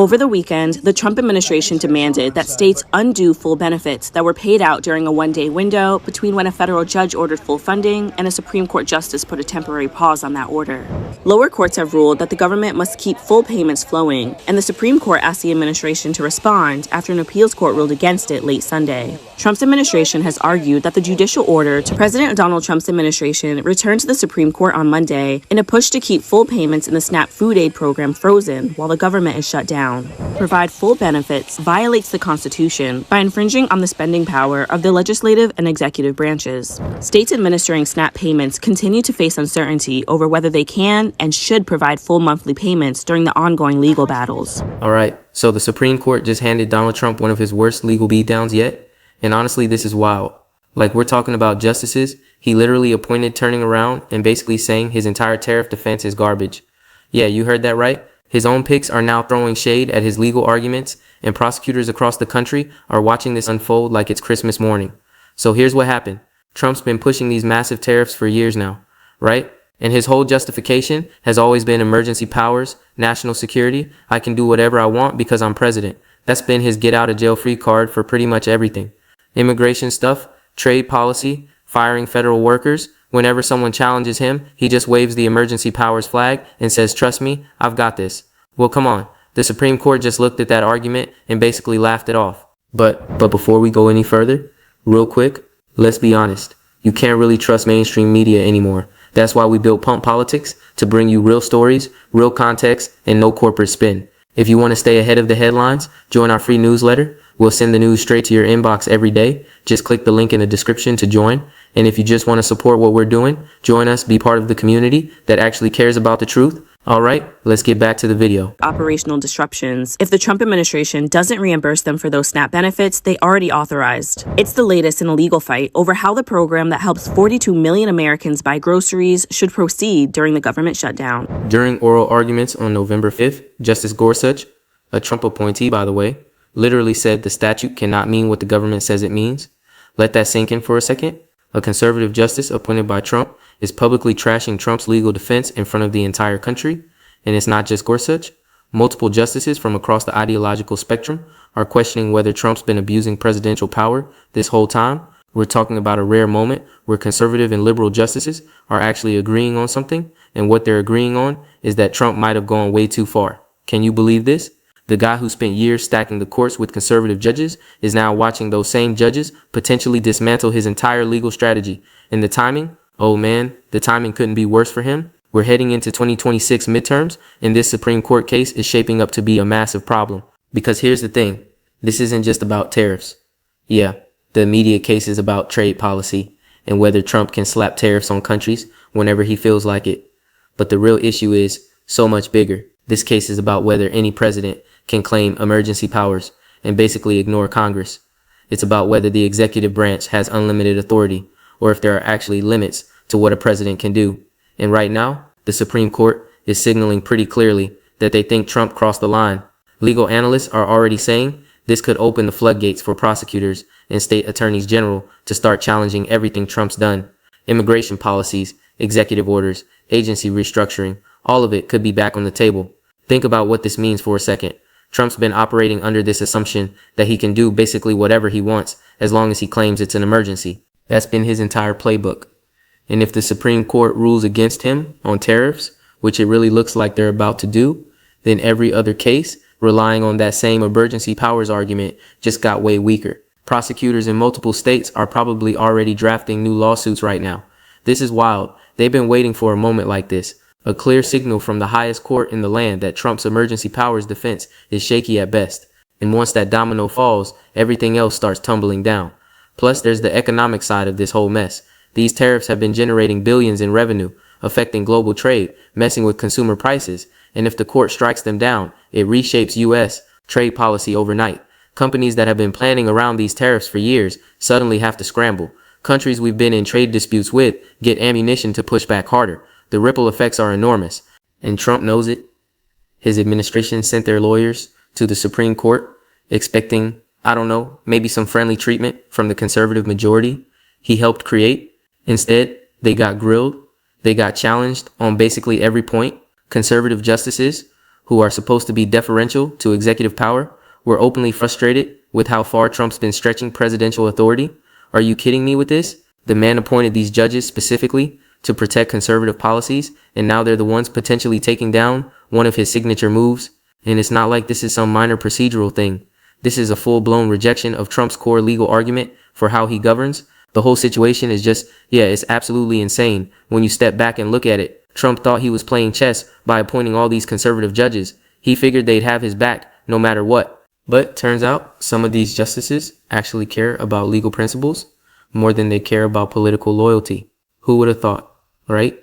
Over the weekend, the Trump administration demanded that states undo full benefits that were paid out during a one-day window between when a federal judge ordered full funding and a Supreme Court justice put a temporary pause on that order. Lower courts have ruled that the government must keep full payments flowing, and the Supreme Court asked the administration to respond after an appeals court ruled against it late Sunday. Trump's administration has argued that the judicial order to President Donald Trump's administration returned to the Supreme Court on Monday in a push to keep full payments in the SNAP food aid program frozen while the government is shut down. Provide full benefits violates the Constitution by infringing on the spending power of the legislative and executive branches. States administering SNAP payments continue to face uncertainty over whether they can and should provide full monthly payments during the ongoing legal battles. All right, so the Supreme Court just handed Donald Trump one of his worst legal beatdowns yet. And honestly, this is wild. Like, we're talking about justices he literally appointed turning around and basically saying his entire tariff defense is garbage. Yeah, you heard that right. His own picks are now throwing shade at his legal arguments, and prosecutors across the country are watching this unfold like it's Christmas morning. So here's what happened. Trump's been pushing these massive tariffs for years now, right? And his whole justification has always been emergency powers, national security. I can do whatever I want because I'm president. That's been his get out of jail free card for pretty much everything. Immigration stuff, trade policy, firing federal workers. Whenever someone challenges him, he just waves the emergency powers flag and says, "Trust me, I've got this." Well, come on. The Supreme Court just looked at that argument and basically laughed it off. But before we go any further, real quick, let's be honest. You can't really trust mainstream media anymore. That's why we built Pump Politics, to bring you real stories, real context, and no corporate spin. If you want to stay ahead of the headlines, join our free newsletter. We'll send the news straight to your inbox every day. Just click the link in the description to join. And if you just want to support what we're doing, join us, be part of the community that actually cares about the truth. All right, let's get back to the video. Operational disruptions if the Trump administration doesn't reimburse them for those SNAP benefits they already authorized. It's the latest in a legal fight over how the program that helps 42 million Americans buy groceries should proceed during the government shutdown. During oral arguments on November 5th, Justice Gorsuch, a Trump appointee by the way, literally said the statute cannot mean what the government says it means. Let that sink in for a second. A conservative justice appointed by Trump is publicly trashing Trump's legal defense in front of the entire country. And it's not just Gorsuch. Multiple justices from across the ideological spectrum are questioning whether Trump's been abusing presidential power this whole time. We're talking about a rare moment where conservative and liberal justices are actually agreeing on something. And what they're agreeing on is that Trump might have gone way too far. Can you believe this? The guy who spent years stacking the courts with conservative judges is now watching those same judges potentially dismantle his entire legal strategy. And the timing? Oh man, the timing couldn't be worse for him. We're heading into 2026 midterms, and this Supreme Court case is shaping up to be a massive problem. Because here's the thing. This isn't just about tariffs. Yeah, the immediate case is about trade policy and whether Trump can slap tariffs on countries whenever he feels like it. But the real issue is so much bigger. This case is about whether any president can claim emergency powers and basically ignore Congress. It's about whether the executive branch has unlimited authority or if there are actually limits to what a president can do. And right now, the Supreme Court is signaling pretty clearly that they think Trump crossed the line. Legal analysts are already saying this could open the floodgates for prosecutors and state attorneys general to start challenging everything Trump's done. Immigration policies, executive orders, agency restructuring, all of it could be back on the table. Think about what this means for a second. Trump's been operating under this assumption that he can do basically whatever he wants as long as he claims it's an emergency. That's been his entire playbook. And if the Supreme Court rules against him on tariffs, which it really looks like they're about to do, then every other case relying on that same emergency powers argument just got way weaker. Prosecutors in multiple states are probably already drafting new lawsuits right now. This is wild. They've been waiting for a moment like this. A clear signal from the highest court in the land that Trump's emergency powers defense is shaky at best. And once that domino falls, everything else starts tumbling down. Plus, there's the economic side of this whole mess. These tariffs have been generating billions in revenue, affecting global trade, messing with consumer prices. And if the court strikes them down, it reshapes U.S. trade policy overnight. Companies that have been planning around these tariffs for years suddenly have to scramble. Countries we've been in trade disputes with get ammunition to push back harder. The ripple effects are enormous, and Trump knows it. His administration sent their lawyers to the Supreme Court, expecting, I don't know, maybe some friendly treatment from the conservative majority he helped create. Instead, they got grilled. They got challenged on basically every point. Conservative justices who are supposed to be deferential to executive power, were openly frustrated with how far Trump's been stretching presidential authority. Are you kidding me with this? The man appointed these judges specifically to protect conservative policies, and now they're the ones potentially taking down one of his signature moves. And it's not like this is some minor procedural thing. This is a full-blown rejection of Trump's core legal argument for how he governs. The whole situation is just, it's absolutely insane. When you step back and look at it, Trump thought he was playing chess by appointing all these conservative judges. He figured they'd have his back no matter what. But turns out some of these justices actually care about legal principles more than they care about political loyalty. Who would have thought, right?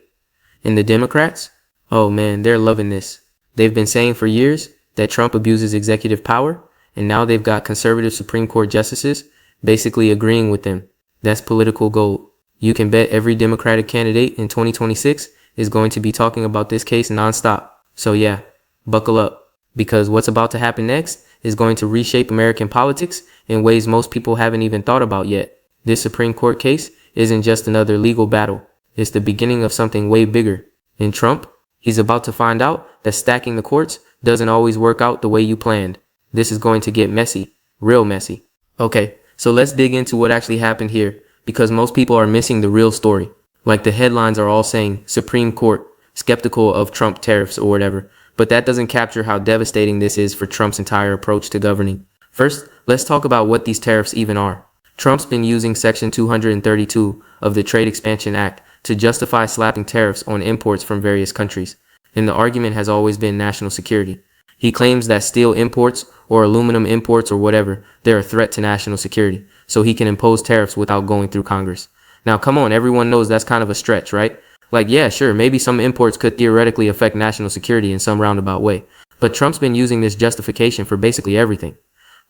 And the Democrats? Oh man, they're loving this. They've been saying for years that Trump abuses executive power, and now they've got conservative Supreme Court justices basically agreeing with them. That's political gold. You can bet every Democratic candidate in 2026 is going to be talking about this case nonstop. So yeah, buckle up, because what's about to happen next is going to reshape American politics in ways most people haven't even thought about yet. This Supreme Court case isn't just another legal battle. It's the beginning of something way bigger. And Trump, he's about to find out that stacking the courts doesn't always work out the way you planned. This is going to get messy, real messy. Okay, so let's dig into what actually happened here, because most people are missing the real story. Like the headlines are all saying Supreme Court skeptical of Trump tariffs or whatever, but that doesn't capture how devastating this is for Trump's entire approach to governing. First, let's talk about what these tariffs even are. Trump's been using Section 232 of the Trade Expansion Act to justify slapping tariffs on imports from various countries, and the argument has always been national security. He claims that steel imports or aluminum imports or whatever, they're a threat to national security, so he can impose tariffs without going through Congress. Now, come on, everyone knows that's kind of a stretch, right? Like, yeah, sure, maybe some imports could theoretically affect national security in some roundabout way, but Trump's been using this justification for basically everything.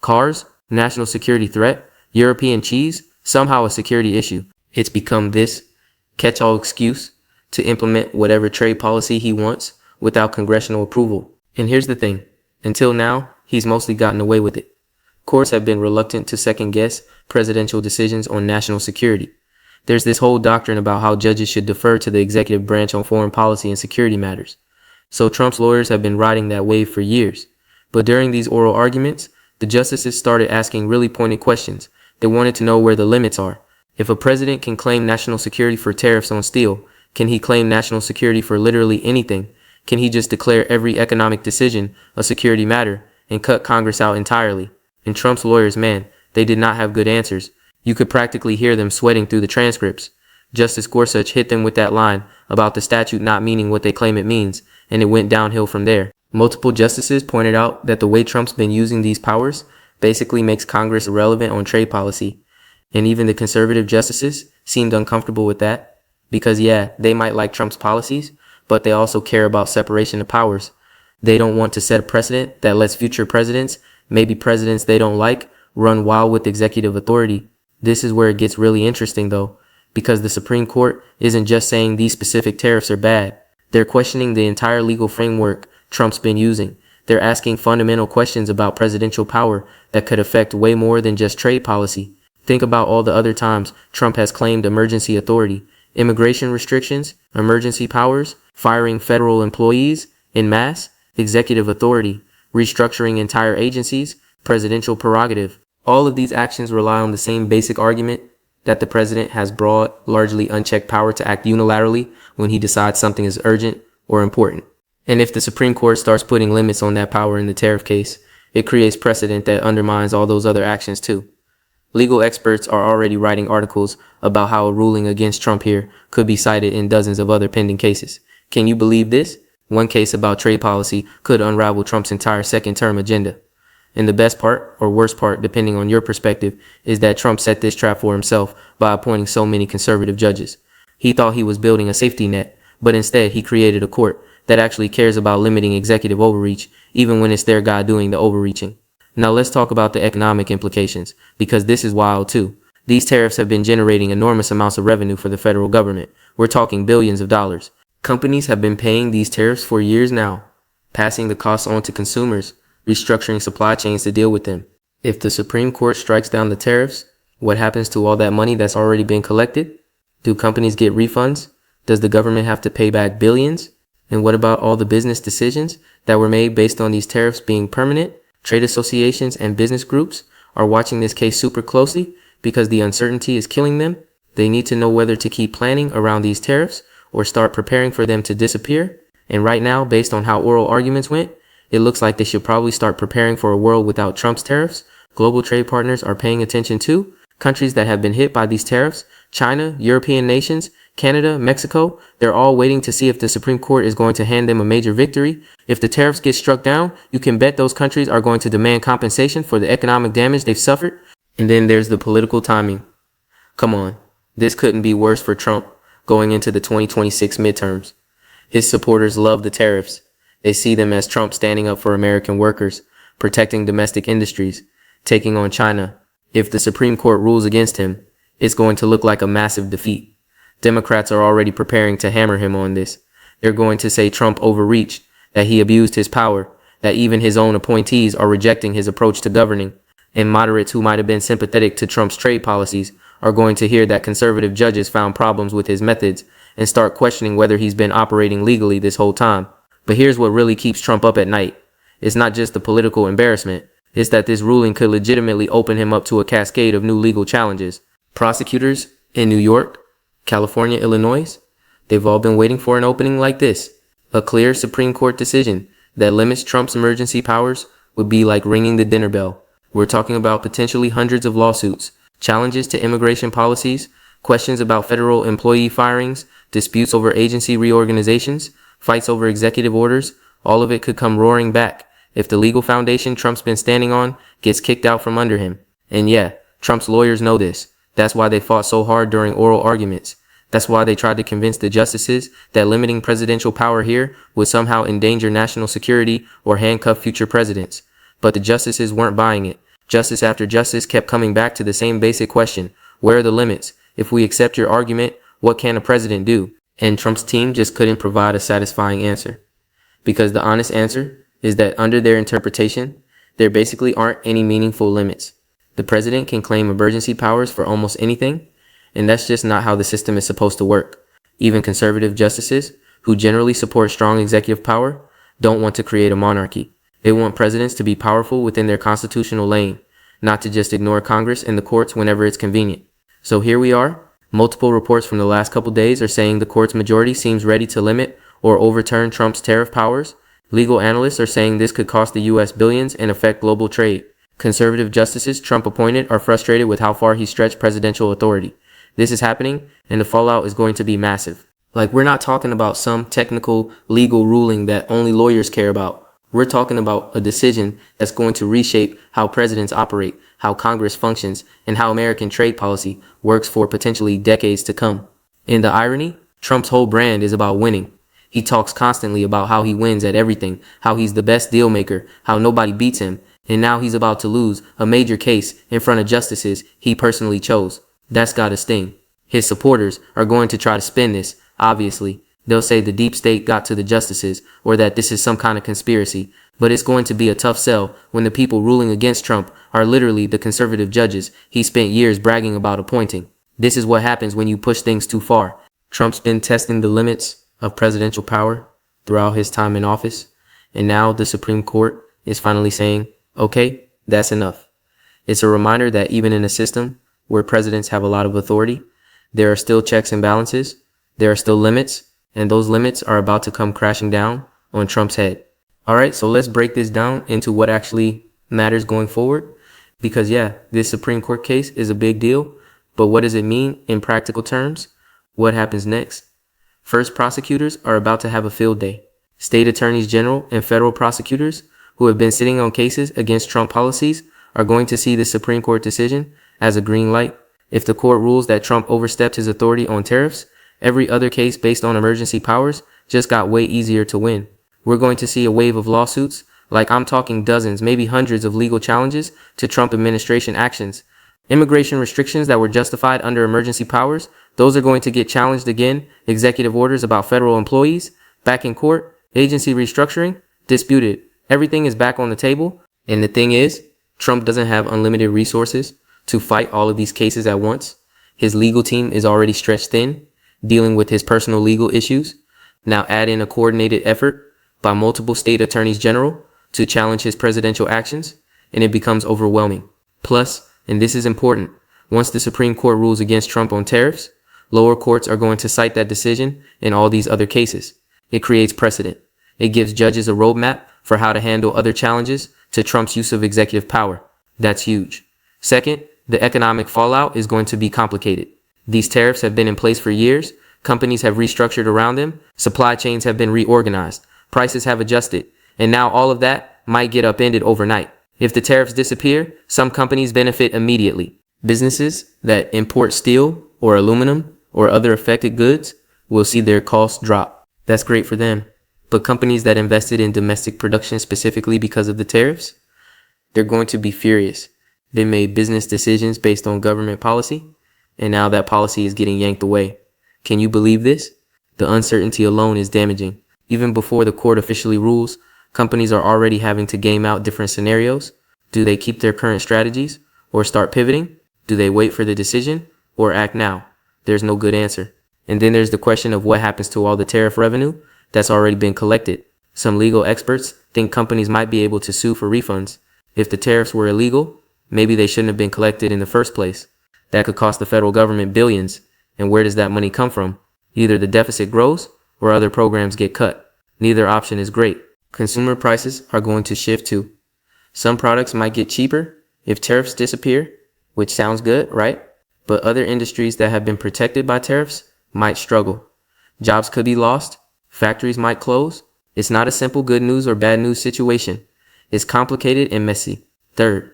Cars, national security threat. European cheese, somehow a security issue. It's become this catch-all excuse to implement whatever trade policy he wants without congressional approval. And here's the thing. Until now, he's mostly gotten away with it. Courts have been reluctant to second-guess presidential decisions on national security. There's this whole doctrine about how judges should defer to the executive branch on foreign policy and security matters. So Trump's lawyers have been riding that wave for years. But during these oral arguments, the justices started asking really pointed questions. They wanted to know where the limits are. If a president can claim national security for tariffs on steel, can he claim national security for literally anything? Can he just declare every economic decision a security matter and cut Congress out entirely? And Trump's lawyers, man, they did not have good answers. You could practically hear them sweating through the transcripts. Justice Gorsuch hit them with that line about the statute not meaning what they claim it means, and it went downhill from there. Multiple justices pointed out that the way Trump's been using these powers basically makes Congress irrelevant on trade policy. And even the conservative justices seemed uncomfortable with that because, they might like Trump's policies, but they also care about separation of powers. They don't want to set a precedent that lets future presidents, maybe presidents they don't like, run wild with executive authority. This is where it gets really interesting though, because the Supreme Court isn't just saying these specific tariffs are bad. They're questioning the entire legal framework Trump's been using. They're asking fundamental questions about presidential power that could affect way more than just trade policy. Think about all the other times Trump has claimed emergency authority, immigration restrictions, emergency powers, firing federal employees en masse, executive authority, restructuring entire agencies, presidential prerogative. All of these actions rely on the same basic argument that the president has broad, largely unchecked power to act unilaterally when he decides something is urgent or important. And if the Supreme Court starts putting limits on that power in the tariff case, it creates precedent that undermines all those other actions too. Legal experts are already writing articles about how a ruling against Trump here could be cited in dozens of other pending cases. Can you believe this? One case about trade policy could unravel Trump's entire second-term agenda. And the best part, or worst part, depending on your perspective, is that Trump set this trap for himself by appointing so many conservative judges. He thought he was building a safety net, but instead he created a court that actually cares about limiting executive overreach, even when it's their guy doing the overreaching. Now let's talk about the economic implications, because this is wild too. These tariffs have been generating enormous amounts of revenue for the federal government. We're talking billions of dollars. Companies have been paying these tariffs for years now, passing the costs on to consumers, restructuring supply chains to deal with them. If the Supreme Court strikes down the tariffs, what happens to all that money that's already been collected? Do companies get refunds? Does the government have to pay back billions? And what about all the business decisions that were made based on these tariffs being permanent? Trade associations and business groups are watching this case super closely because the uncertainty is killing them. They need to know whether to keep planning around these tariffs or start preparing for them to disappear. And right now, based on how oral arguments went, it looks like they should probably start preparing for a world without Trump's tariffs. Global trade partners are paying attention too. Countries that have been hit by these tariffs, China, European nations, Canada, Mexico, they're all waiting to see if the Supreme Court is going to hand them a major victory. If the tariffs get struck down, you can bet those countries are going to demand compensation for the economic damage they've suffered. And then there's the political timing. Come on, this couldn't be worse for Trump going into the 2026 midterms. His supporters love the tariffs. They see them as Trump standing up for American workers, protecting domestic industries, taking on China. If the Supreme Court rules against him, it's going to look like a massive defeat. Democrats are already preparing to hammer him on this. They're going to say Trump overreached, that he abused his power, that even his own appointees are rejecting his approach to governing. And moderates who might have been sympathetic to Trump's trade policies are going to hear that conservative judges found problems with his methods and start questioning whether he's been operating legally this whole time. But here's what really keeps Trump up at night. It's not just the political embarrassment. It's that this ruling could legitimately open him up to a cascade of new legal challenges. Prosecutors in New York, California, Illinois, they've all been waiting for an opening like this. A clear Supreme Court decision that limits Trump's emergency powers would be like ringing the dinner bell. We're talking about potentially hundreds of lawsuits, challenges to immigration policies, questions about federal employee firings, disputes over agency reorganizations, fights over executive orders. All of it could come roaring back if the legal foundation Trump's been standing on gets kicked out from under him. And yeah, Trump's lawyers know this. That's why they fought so hard during oral arguments. That's why they tried to convince the justices that limiting presidential power here would somehow endanger national security or handcuff future presidents. But the justices weren't buying it. Justice after justice kept coming back to the same basic question. Where are the limits? If we accept your argument, what can a president do? And Trump's team just couldn't provide a satisfying answer. Because the honest answer is that under their interpretation, there basically aren't any meaningful limits. The president can claim emergency powers for almost anything, and that's just not how the system is supposed to work. Even conservative justices, who generally support strong executive power, don't want to create a monarchy. They want presidents to be powerful within their constitutional lane, not to just ignore Congress and the courts whenever it's convenient. So here we are. Multiple reports from the last couple days are saying the court's majority seems ready to limit or overturn Trump's tariff powers. Legal analysts are saying this could cost the U.S. billions and affect global trade. Conservative justices Trump appointed are frustrated with how far he stretched presidential authority. This is happening, and the fallout is going to be massive. Like, we're not talking about some technical legal ruling that only lawyers care about. We're talking about a decision that's going to reshape how presidents operate, how Congress functions, and how American trade policy works for potentially decades to come. And the irony, Trump's whole brand is about winning. He talks constantly about how he wins at everything, how he's the best deal maker, how nobody beats him, and now he's about to lose a major case in front of justices he personally chose. That's gotta sting. His supporters are going to try to spin this, obviously. They'll say the deep state got to the justices or that this is some kind of conspiracy, but it's going to be a tough sell when the people ruling against Trump are literally the conservative judges he spent years bragging about appointing. This is what happens when you push things too far. Trump's been testing the limits of presidential power throughout his time in office, and now the Supreme Court is finally saying, okay, that's enough. It's a reminder that even in a system where presidents have a lot of authority, there are still checks and balances, there are still limits, and those limits are about to come crashing down on Trump's head. All right, so let's break this down into what actually matters going forward. Because yeah, this Supreme Court case is a big deal, but what does it mean in practical terms? What happens next? First, prosecutors are about to have a field day. State attorneys general and federal prosecutors who have been sitting on cases against Trump policies are going to see the Supreme Court decision as a green light. If the court rules that Trump overstepped his authority on tariffs, every other case based on emergency powers just got way easier to win. We're going to see a wave of lawsuits, like I'm talking dozens, maybe hundreds of legal challenges to Trump administration actions. Immigration restrictions that were justified under emergency powers, those are going to get challenged again. Executive orders about federal employees, back in court. Agency restructuring, disputed. Everything is back on the table. And the thing is, Trump doesn't have unlimited resources to fight all of these cases at once. His legal team is already stretched thin, dealing with his personal legal issues. Now add in a coordinated effort by multiple state attorneys general to challenge his presidential actions, and it becomes overwhelming. Plus, and this is important, once the Supreme Court rules against Trump on tariffs, lower courts are going to cite that decision in all these other cases. It creates precedent. It gives judges a roadmap for how to handle other challenges to Trump's use of executive power. That's huge. Second, the economic fallout is going to be complicated. These tariffs have been in place for years. Companies have restructured around them. Supply chains have been reorganized. Prices have adjusted. And now all of that might get upended overnight. If the tariffs disappear, some companies benefit immediately. Businesses that import steel or aluminum or other affected goods will see their costs drop. That's great for them. But companies that invested in domestic production specifically because of the tariffs, they're going to be furious. They made business decisions based on government policy, and now that policy is getting yanked away. Can you believe this? The uncertainty alone is damaging. Even before the court officially rules, companies are already having to game out different scenarios. Do they keep their current strategies or start pivoting? Do they wait for the decision or act now? There's no good answer. And then there's the question of what happens to all the tariff revenue that's already been collected. Some legal experts think companies might be able to sue for refunds. If the tariffs were illegal, maybe they shouldn't have been collected in the first place. That could cost the federal government billions. And where does that money come from? Either the deficit grows or other programs get cut. Neither option is great. Consumer prices are going to shift too. Some products might get cheaper if tariffs disappear, which sounds good, right? But other industries that have been protected by tariffs might struggle. Jobs could be lost. Factories might close. It's not a simple good news or bad news situation. It's complicated and messy. Third,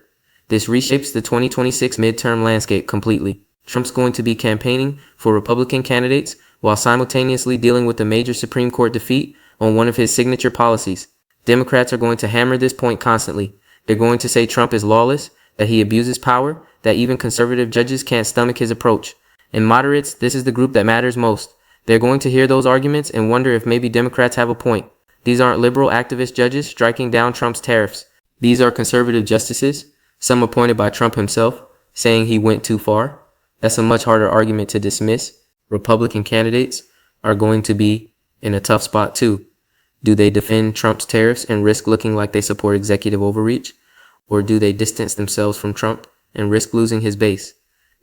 this reshapes the 2026 midterm landscape completely. Trump's going to be campaigning for Republican candidates while simultaneously dealing with a major Supreme Court defeat on one of his signature policies. Democrats are going to hammer this point constantly. They're going to say Trump is lawless, that he abuses power, that even conservative judges can't stomach his approach. And moderates, this is the group that matters most. They're going to hear those arguments and wonder if maybe Democrats have a point. These aren't liberal activist judges striking down Trump's tariffs. These are conservative justices, some appointed by Trump himself, saying he went too far. That's a much harder argument to dismiss. Republican candidates are going to be in a tough spot too. Do they defend Trump's tariffs and risk looking like they support executive overreach? Or do they distance themselves from Trump and risk losing his base?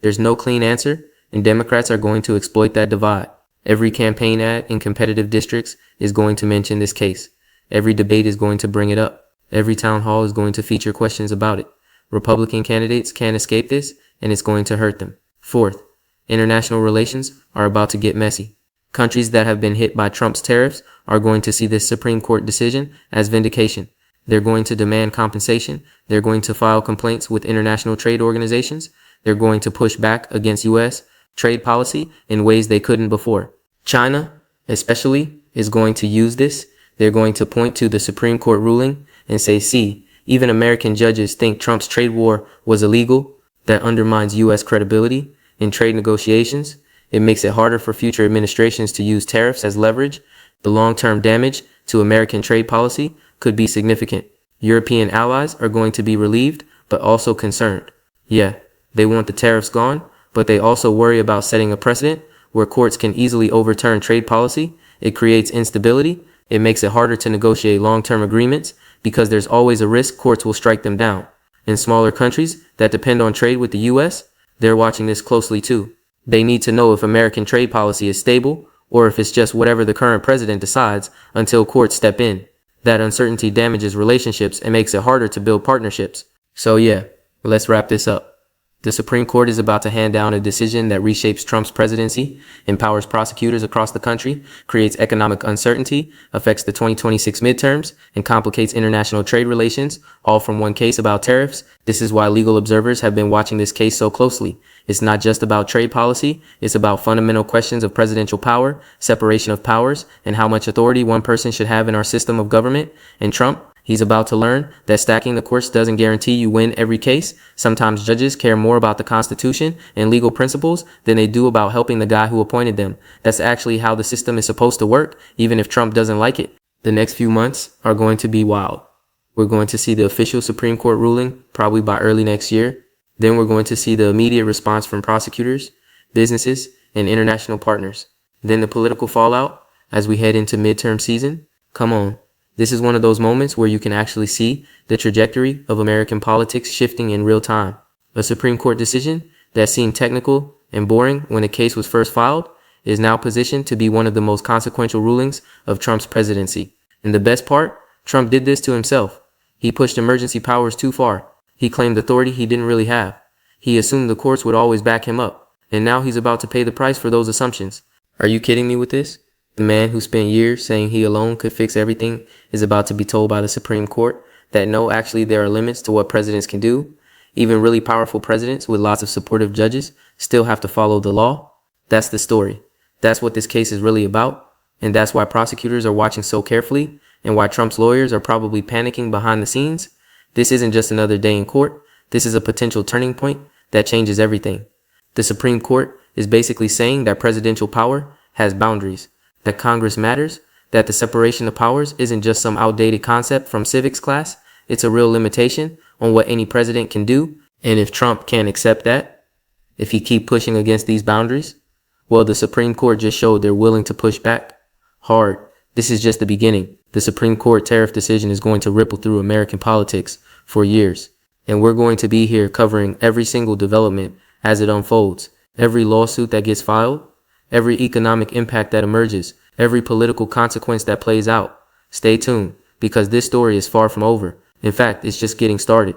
There's no clean answer, and Democrats are going to exploit that divide. Every campaign ad in competitive districts is going to mention this case. Every debate is going to bring it up. Every town hall is going to feature questions about it. Republican candidates can't escape this, and it's going to hurt them. Fourth, international relations are about to get messy. Countries that have been hit by Trump's tariffs are going to see this Supreme Court decision as vindication. They're going to demand compensation. They're going to file complaints with international trade organizations. They're going to push back against U.S. trade policy in ways they couldn't before. China, especially, is going to use this. They're going to point to the Supreme Court ruling and say, see, even American judges think Trump's trade war was illegal. That undermines U.S. credibility in trade negotiations. It makes it harder for future administrations to use tariffs as leverage. The long-term damage to American trade policy could be significant. European allies are going to be relieved, but also concerned. Yeah, they want the tariffs gone, but they also worry about setting a precedent where courts can easily overturn trade policy. It creates instability. It makes it harder to negotiate long-term agreements because there's always a risk courts will strike them down. In smaller countries that depend on trade with the U.S., they're watching this closely too. They need to know if American trade policy is stable or if it's just whatever the current president decides until courts step in. That uncertainty damages relationships and makes it harder to build partnerships. So yeah, let's wrap this up. The Supreme Court is about to hand down a decision that reshapes Trump's presidency, empowers prosecutors across the country, creates economic uncertainty, affects the 2026 midterms, and complicates international trade relations, all from one case about tariffs. This is why legal observers have been watching this case so closely. It's not just about trade policy, it's about fundamental questions of presidential power, separation of powers, and how much authority one person should have in our system of government. And Trump, he's about to learn that stacking the courts doesn't guarantee you win every case. Sometimes judges care more about the Constitution and legal principles than they do about helping the guy who appointed them. That's actually how the system is supposed to work, even if Trump doesn't like it. The next few months are going to be wild. We're going to see the official Supreme Court ruling, probably by early next year. Then we're going to see the immediate response from prosecutors, businesses, and international partners. Then the political fallout, as we head into midterm season? Come on. This is one of those moments where you can actually see the trajectory of American politics shifting in real time. A Supreme Court decision that seemed technical and boring when the case was first filed is now positioned to be one of the most consequential rulings of Trump's presidency. And the best part, Trump did this to himself. He pushed emergency powers too far. He claimed authority he didn't really have. He assumed the courts would always back him up. And now he's about to pay the price for those assumptions. Are you kidding me with this? The man who spent years saying he alone could fix everything is about to be told by the Supreme Court that no, actually there are limits to what presidents can do. Even really powerful presidents with lots of supportive judges still have to follow the law. That's the story. That's what this case is really about. And that's why prosecutors are watching so carefully and why Trump's lawyers are probably panicking behind the scenes. This isn't just another day in court. This is a potential turning point that changes everything. The Supreme Court is basically saying that presidential power has boundaries, that Congress matters, that the separation of powers isn't just some outdated concept from civics class. It's a real limitation on what any president can do. And if Trump can't accept that, if he keep pushing against these boundaries, well, the Supreme Court just showed they're willing to push back hard. This is just the beginning. The Supreme Court tariff decision is going to ripple through American politics for years. And we're going to be here covering every single development as it unfolds, every lawsuit that gets filed, every economic impact that emerges, every political consequence that plays out. Stay tuned, because this story is far from over. In fact, it's just getting started.